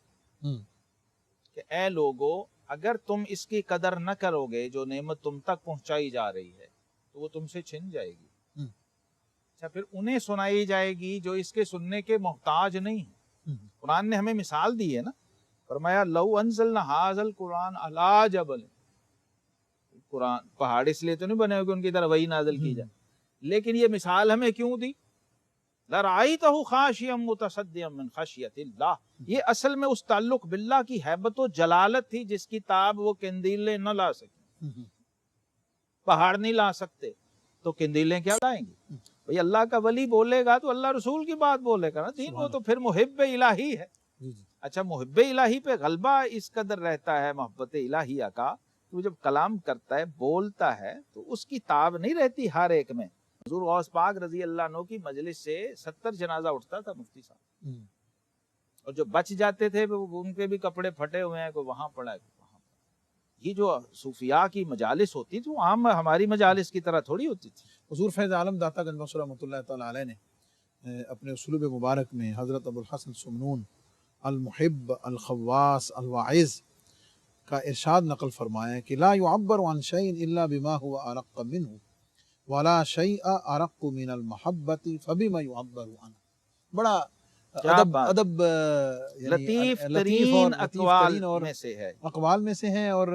کہ اے لوگو اگر تم اس کی قدر نہ کرو گے جو نعمت تم تک پہنچائی جا رہی ہے تو وہ تم سے چھن جائے گی۔ اچھا پھر انہیں سنائی جائے گی جو اس کے سننے کے محتاج نہیں ہیں۔ قرآن نے ہمیں مثال دی ہے نا، فرمایا لو انزلنا ھذا القرآن علی جبل، قرآن پہاڑ اس لیے تو نہیں بنے ہوئے کہ ان کی طرف وہی نازل کی جائے، لیکن یہ مثال ہمیں کیوں دی؟ لرأیتہ خاشعا متصدعا من خشیۃ اللہ، یہ اصل میں اس تعلق باللہ کی ہیبت و جلالت تھی جس کی تاب وہ قندیلیں نہ لا سکیں، پہاڑ نہیں لا سکتے تو قندیلیں کیا لائیں گی؟ بھئی اللہ کا ولی بولے گا تو اللہ رسول کی بات بولے گا نا دین، وہ تو پھر محب الہی ہے۔ اچھا محب الہی پہ غلبہ اس قدر رہتا ہے محبت الہیہ کا، تو جب کلام کرتا ہے بولتا ہے تو اس کی تاب نہیں رہتی ہر ایک میں۔ حضور غوث پاک رضی اللہ عنہ کی مجلس سے 70 جنازہ اٹھتا تھا مفتی صاحب، اور جو بچ جاتے تھے ان کے بھی کپڑے پھٹے ہوئے ہیں، کوئی وہاں پڑا ہے کوئی وہاں پڑا۔ یہ جو صوفیاء کی مجالس ہوتی تھی وہ عام ہماری مجالس کی طرح تھوڑی ہوتی تھی۔ حضور فیض عالم داتا گنج بخش رحمۃ اللہ تعالیٰ علیہ نے اپنے اسلوب مبارک میں حضرت ابو الحسن سمنون المحب الخواص الواعظ کا ارشاد نقل فرمایا کہ لا يعبر عن شيء الا بما هو ارق منه ولا شيء ارق من المحبة فبما يعبر عنه۔ بڑا ادب لطیف ترین اقوال میں سے ہے، اقوال میں سے ہے اور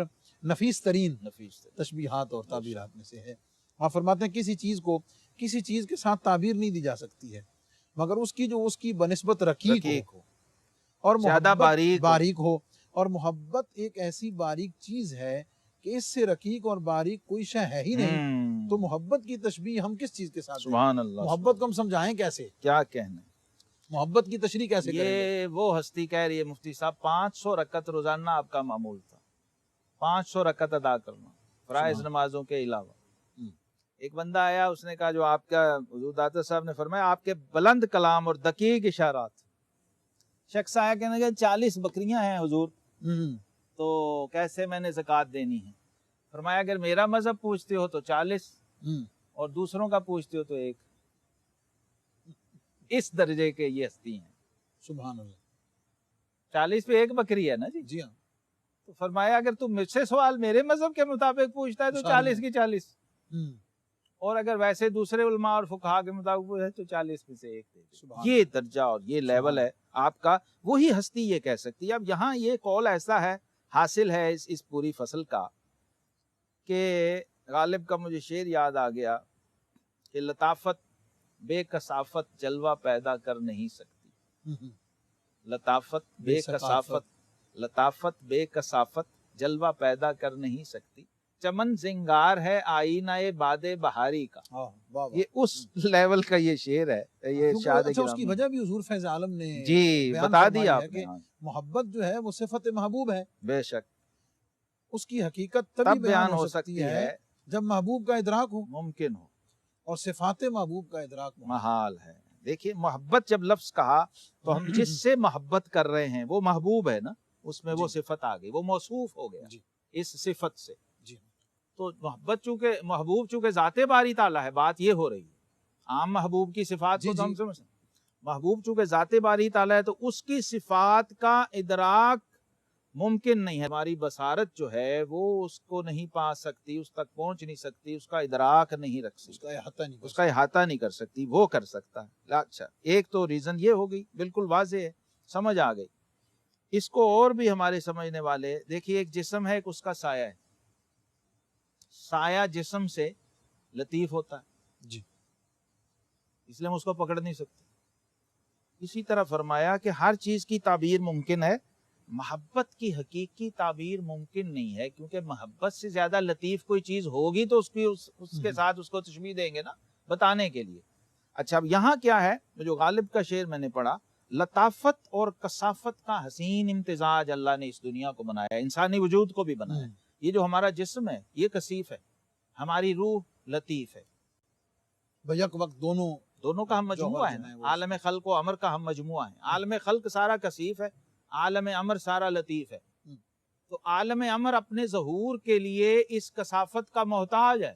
نفیس ترین تشبیہات اور تعبیرات میں سے ہے۔ آپ فرماتے ہیں کسی چیز کو کسی چیز کے ساتھ تعبیر نہیں دی جا سکتی ہے مگر اس کی جو اس کی بنسبت رقیق ہو اور زیادہ باریک ہو، اور محبت ایک ایسی باریک چیز ہے کہ اس سے رقیق اور باریک کوئی شے ہے ہی نہیں، تو محبت کی تشبیہ ہم کس چیز کے ساتھ دیں؟ سبحان اللہ، محبت کو ہم سمجھائیں کیسے؟ کیا کہنا ہے؟ محبت کی تشریح کیسے کریں گے؟ یہ وہ ہستی کہہ رہی ہے مفتی صاحب 500 رکعت روزانہ آپ کا معمول تھا، 500 رکعت ادا کرنا، فرائض نمازوں کے علاوہ. ایک بندہ آیا, اس نے کہا جو آپ کا حضور داتا صاحب نے فرمایا آپ کے بلند کلام اور دقیق اشارات. شخص آیا کہنے لگا 40 بکریاں ہیں حضور, تو کیسے میں نے زکوٰۃ دینی ہے؟ فرمایا اگر میرا مذہب پوچھتے ہو تو 40 اور دوسروں کا پوچھتے ہو تو 1. اس درجے کے یہ ہستی ہیں. سبحان اللہ. 40 پہ 1 بکری ہے نا جی. جی ہاں. تو فرمایا اگر تم مجھ سے سوال میرے مذہب کے مطابق پوچھتا ہے تو 40 کی 40, اور اگر ویسے دوسرے علماء اور فقہا کے مطابق پوچھتا ہے تو 40 میں سے 1 دے دے. یہ درجہ اور یہ لیول ہے آپ کا. وہی ہستی یہ کہہ سکتی ہے. اب یہاں یہ قول ایسا ہے حاصل ہے اس پوری فصل کا کہ غالب کا مجھے شعر یاد آ گیا کہ لطافت بے کثافت جلوہ پیدا کر نہیں سکتی. لطافت بے کثافت, لطافت بے کثافت جلوہ پیدا کر نہیں سکتی. چمن زنگار ہے آئینہ باد بہاری کا. یہ اس لیول کا یہ شعر ہے. یہ شاد اچھا اس کی وجہ بھی حضور فیض عالم نے جی بتا دیا آپ نے. محبت جو ہے وہ صفت محبوب ہے. بے شک اس کی حقیقت تب بیان ہو سکتی ہے جب محبوب کا ادراک ہو, ممکن ہو, اور صفات محبوب کا ادراک محال ہے. دیکھیے محبت جب لفظ کہا تو ہم جس سے محبت کر رہے ہیں وہ محبوب ہے نا, اس میں وہ صفت آ گئی, وہ موصوف ہو گیا اس صفت سے. تو محبت چونکہ محبوب چونکہ ذات باری تعالیٰ ہے, بات یہ ہو رہی ہے عام محبوب کی صفات کو تو ہم سمجھتے ہیں. محبوب چونکہ ذات باری تعالیٰ ہے تو اس کی صفات کا ادراک ممکن نہیں ہے. ہماری بصارت جو ہے وہ اس کو نہیں پا سکتی, اس تک پہنچ نہیں سکتی, اس کا ادراک نہیں رکھ سکتی, اس کا احاطہ نہیں کر سکتی. وہ کر سکتا ہے. اچھا ایک تو ریزن یہ ہو گئی, بالکل واضح ہے, سمجھ آ گئی. اس کو اور بھی ہمارے سمجھنے والے دیکھیے, ایک جسم ہے, ایک اس کا سایہ ہے. سایہ جسم سے لطیف ہوتا ہے جی, اس لیے ہم اس کو پکڑ نہیں سکتے. اسی طرح فرمایا کہ ہر چیز کی تعبیر ممکن ہے, محبت کی حقیقی تعبیر ممکن نہیں ہے, کیونکہ محبت سے زیادہ لطیف کوئی چیز ہوگی تو اس کے ساتھ اس کو تشبیہ دیں گے نا بتانے کے لیے. اچھا اب یہاں کیا ہے, جو غالب کا شعر میں نے پڑھا, لطافت اور کثافت کا حسین امتزاج اللہ نے اس دنیا کو بنایا, انسانی وجود کو بھی بنایا. یہ جو ہمارا جسم ہے یہ کثیف ہے, ہماری روح لطیف ہے. بیک وقت دونوں کا ہم مجموعہ ہے نا. عالم خلق و امر کا ہم مجموعہ ہیں. عالم خلق سارا کثیف ہے, عالم امر سارا لطیف ہے. تو عالم امر اپنے ظہور کے لیے اس کثافت کا محتاج ہے,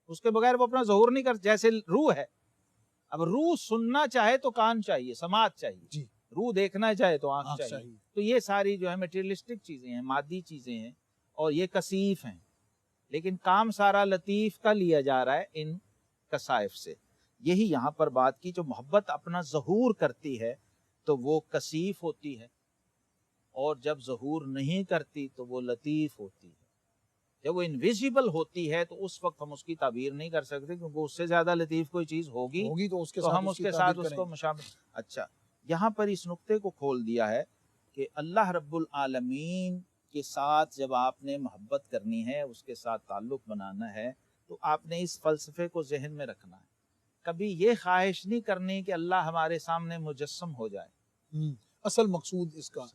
اس کے بغیر وہ اپنا ظہور نہیں کر. جیسے روح ہے, اب روح سننا چاہے تو کان چاہیے, سماعت چاہیے. روح دیکھنا چاہے تو آنکھ چاہیے. تو یہ ساری جو ہے میٹیریلسٹک چیزیں ہیں, مادی چیزیں ہیں, اور یہ کثیف ہیں. لیکن کام سارا لطیف کا لیا جا رہا ہے ان کثائف سے. یہی یہاں پر بات کی, جو محبت اپنا ظہور کرتی ہے تو وہ کثیف ہوتی ہے, اور جب ظہور نہیں کرتی تو وہ لطیف ہوتی ہے. جب وہ انویزیبل ہوتی ہے تو اس وقت ہم اس کی تعبیر نہیں کر سکتے, کیونکہ اس سے زیادہ لطیف کوئی چیز ہوگی تو ہم اس کے ساتھ اس کو مشابہ. اچھا یہاں پر اس نقطے کو کھول دیا ہے کہ اللہ رب العالمین کے ساتھ جب آپ نے محبت کرنی ہے, اس کے ساتھ تعلق بنانا ہے, تو آپ نے اس فلسفے کو ذہن میں رکھنا ہے. کبھی یہ خواہش نہیں کرنی کہ اللہ ہمارے سامنے مجسم ہو جائے. اصل مقصود اس کا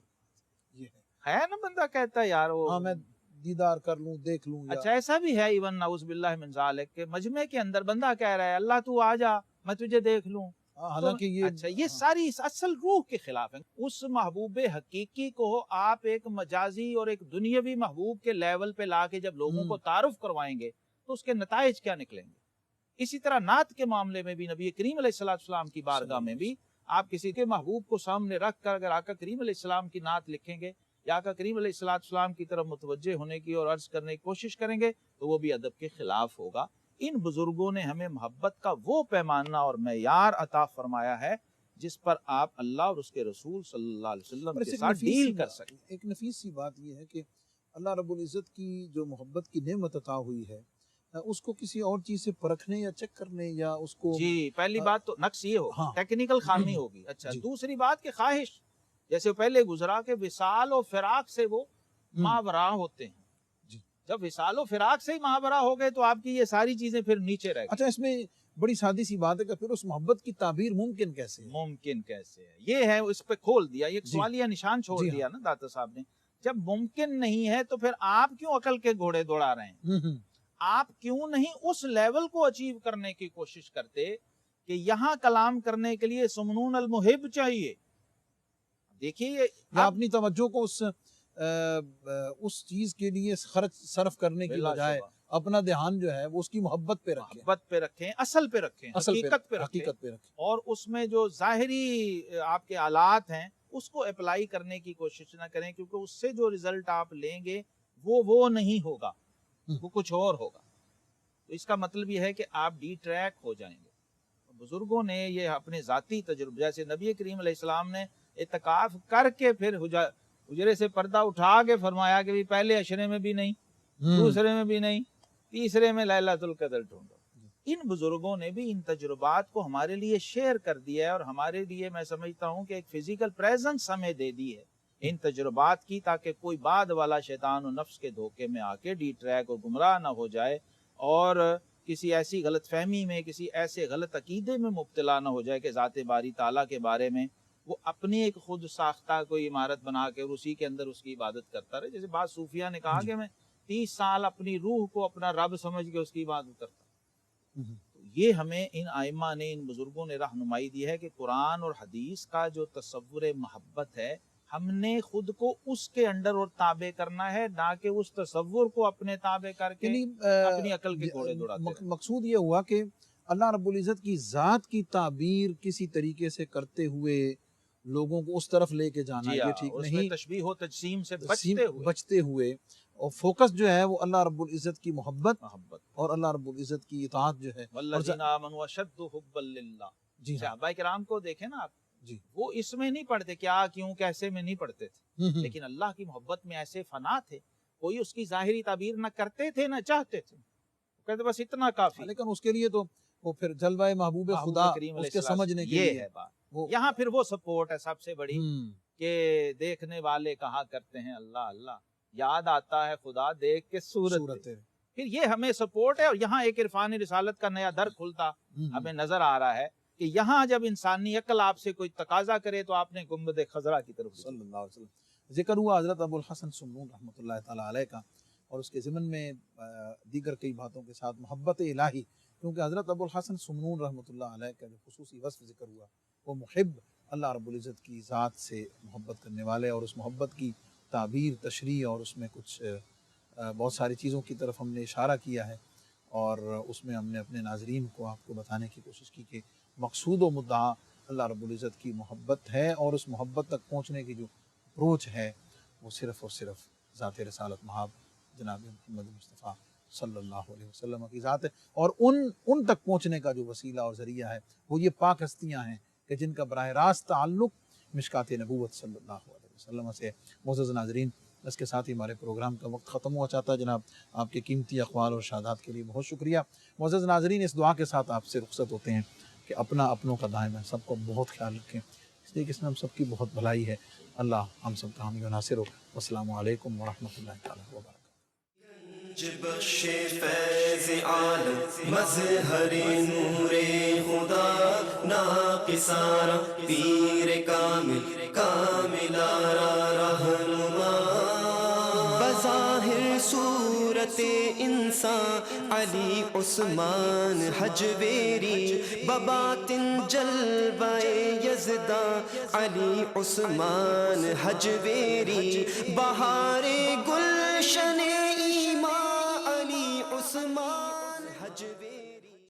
یہ ہے نا, بندہ کہتا ہے یار وہ میں دیدار کر لوں, دیکھ لوں. اچھا ایسا بھی ہے ایون نعوذ باللہ من ذالک کہ مجمع کے اندر بندہ کہہ رہا ہے اللہ تو آ جا, میں تجھے دیکھ لوں. حالانکہ یہ ساری اصل روح کے خلاف ہے. اس محبوب حقیقی کو آپ ایک مجازی اور ایک دنیاوی محبوب کے لیول پہ لا کے جب لوگوں کو تعارف کروائیں گے تو اس کے نتائج کیا نکلیں گے. اسی طرح نعت کے معاملے میں بھی نبی کریم علیہ السلام کی بارگاہ میں بھی آپ کسی کے محبوب کو سامنے رکھ کر اگر آقا کریم علیہ السلام کی نعت لکھیں گے یا آقا کریم علیہ السلام کی طرف متوجہ ہونے کی اور عرض کرنے کی کوشش کریں گے تو وہ بھی ادب کے خلاف ہوگا. ان بزرگوں نے ہمیں محبت کا وہ پیمانہ اور معیار عطا فرمایا ہے جس پر آپ اللہ اور اس کے رسول صلی اللہ علیہ وسلم کے ساتھ ڈیل کر سکیں. ایک نفیس سی بات یہ ہے کہ اللہ رب العزت کی جو محبت کی نعمت عطا ہوئی ہے اس کو کسی اور چیز سے پرکھنے یا چیک کرنے یا اس کو جی پہلی بات تو نقص یہ ہو ٹیکنیکل خامی ہوگی. اچھا دوسری بات کہ خواہش, جیسے پہلے گزرا کہ وصال و فراق سے وہ ماورا ہوتے ہیں. جب وصال و فراق سے ہی ماورا ہو گئے تو آپ کی یہ ساری چیزیں پھر نیچے رہ گئی. اچھا اس میں بڑی سادی سی بات ہے کہ پھر اس محبت کی تعبیر ممکن کیسے ہے؟ ممکن کیسے ہے, یہ ہے اس پہ کھول دیا, یہ سوالیہ نشان چھوڑ دیا نا داتا صاحب نے. جب ممکن نہیں ہے تو پھر آپ کیوں عقل کے گھوڑے دوڑا رہے ہیں؟ آپ کیوں نہیں اس لیول کو اچیو کرنے کی کوشش کرتے کہ یہاں کلام کرنے کے لیے سمنون المحب چاہیے؟ دیکھیے اپنی توجہ کو اس چیز کے لیے خرچ صرف کرنے کی بجائے اپنا دھیان جو ہے وہ اس کی محبت پہ رکھیں، محبت پہ رکھیں، اصل پہ رکھیں، حقیقت پہ رکھیں، اور اس میں جو ظاہری آپ کے آلات ہیں اس کو اپلائی کرنے کی کوشش نہ کریں، کیونکہ اس سے جو رزلٹ آپ لیں گے وہ نہیں ہوگا، وہ کچھ اور ہوگا۔ تو اس کا مطلب یہ ہے کہ آپ ڈی ٹریک ہو جائیں گے۔ بزرگوں نے یہ اپنے ذاتی تجربے، جیسے نبی کریم علیہ السلام نے اعتکاف کر کے پھر حجرے سے پردہ اٹھا کے فرمایا کہ پہلے عشرے میں بھی نہیں، دوسرے میں بھی نہیں، تیسرے میں لیلۃ القدر ڈھونڈو۔ ان بزرگوں نے بھی ان تجربات کو ہمارے لیے شیئر کر دیا ہے، اور ہمارے لیے میں سمجھتا ہوں کہ ایک فزیکل پریزنس ہمیں دے دی ہے ان تجربات کی، تاکہ کوئی بعد والا شیطان و نفس کے دھوکے میں آ کے ڈی ٹریک اور گمراہ نہ ہو جائے، اور کسی ایسی غلط فہمی میں، کسی ایسے غلط عقیدے میں مبتلا نہ ہو جائے کہ ذات باری تعالیٰ کے بارے میں وہ اپنی ایک خود ساختہ کوئی عمارت بنا کے اسی کے اندر اس کی عبادت کرتا رہے۔ جیسے بعض صوفیہ نے کہا کہ میں 30 سال اپنی روح کو اپنا رب سمجھ کے اس کی عبادت کرتا ہوں۔ یہ ہمیں ان ائمہ نے، ان بزرگوں نے رہنمائی دی ہے کہ قرآن اور حدیث کا جو تصور محبت ہے، ہم نے خود کو اس کے انڈر اور تابع کرنا ہے، نہ کہ اس تصور کو اپنے تابع کر کے اپنی عقل کے گھوڑے دوڑاتے رہے۔ مقصود یہ ہوا کہ اللہ رب العزت کی ذات کی تعبیر کسی طریقے سے کرتے ہوئے لوگوں کو اس طرف لے کے جانا یہ ٹھیک نہیں، تشبیہ و تجسیم سے بچتے ہوئے، اور فوکس جو ہے وہ اللہ رب العزت کی محبت اور اللہ رب العزت کی اطاعت جو ہے۔ والذین آمنوا اشد حبا للہ، صحابہ کرام کو دیکھیں نا آپ، وہ اس میں نہیں پڑھتے کیا کیوں کیسے میں نہیں پڑھتے تھے، لیکن اللہ کی محبت میں ایسے فنا تھے، کوئی اس کی ظاہری تعبیر نہ کرتے تھے نہ چاہتے تھے، کہتے بس اتنا کافی۔ لیکن اس کے لیے تو وہ پھر جلوہ محبوب خدا اس کے سمجھنے کے لیے ہے بات۔ یہاں پھر وہ سپورٹ ہے سب سے بڑی کہ دیکھنے والے کہا کرتے ہیں اللہ اللہ، یاد آتا ہے خدا دیکھ کے صورت۔ پھر یہ ہمیں سپورٹ ہے، اور یہاں ایک عرفان رسالت کا نیا در کھلتا ہمیں نظر آ رہا ہے کہ یہاں جب انسانی عقل آپ سے کوئی تقاضا کرے تو آپ نے گنبد خضرا کی طرف صلی اللہ علیہ وسلم ذکر ہوا حضرت ابو الحسن سمنون رحمۃ اللہ تعالیٰ علیہ کا، اور اس کے ضمن میں دیگر کئی باتوں کے ساتھ محبت الہی، کیونکہ حضرت ابو الحسن سمنون رحمۃ اللہ علیہ کا جو خصوصی وصف ذکر ہوا وہ محب، اللہ رب العزت کی ذات سے محبت کرنے والے، اور اس محبت کی تعبیر، تشریح، اور اس میں کچھ بہت ساری چیزوں کی طرف ہم نے اشارہ کیا ہے، اور اس میں ہم نے اپنے ناظرین کو آپ کو بتانے کی کوشش کی کہ مقصود و مدعا اللہ رب العزت کی محبت ہے، اور اس محبت تک پہنچنے کی جو اپروچ ہے وہ صرف اور صرف ذات رسالت مآب جناب محمد مصطفیٰ صلی اللہ علیہ وسلم کی ذات ہے، اور ان تک پہنچنے کا جو وسیلہ اور ذریعہ ہے وہ یہ پاک ہستیاں ہیں کہ جن کا براہ راست تعلق مشکات نبوت صلی اللہ علیہ وسلم سے۔ معزز ناظرین، اس کے ساتھ ہی ہمارے پروگرام کا وقت ختم ہوا چاہتا ہے۔ جناب آپ کے قیمتی اقوال اور ارشادات کے لیے بہت شکریہ۔ معزز ناظرین، اس دعا کے ساتھ آپ سے رخصت ہوتے ہیں کہ اپنوں کا دائم ہے، سب کو بہت خیال رکھیں، اس لیے کہ اس میں ہم سب کی بہت بھلائی ہے۔ اللہ ہم سب کا حامی و ناصر ہو۔ السلام علیکم ورحمۃ اللہ تعالیٰ وبرکاتہ۔ بخش فیض عالم مظہر نور خدا، ناقصارا پیر کامل کاملارا رہنما، بظاہر صورت انسان علی عثمان حجویری، بباطن جلوہ یزداں علی عثمان حجویری، بہار گلشن ایمان علی عثمان حجویری۔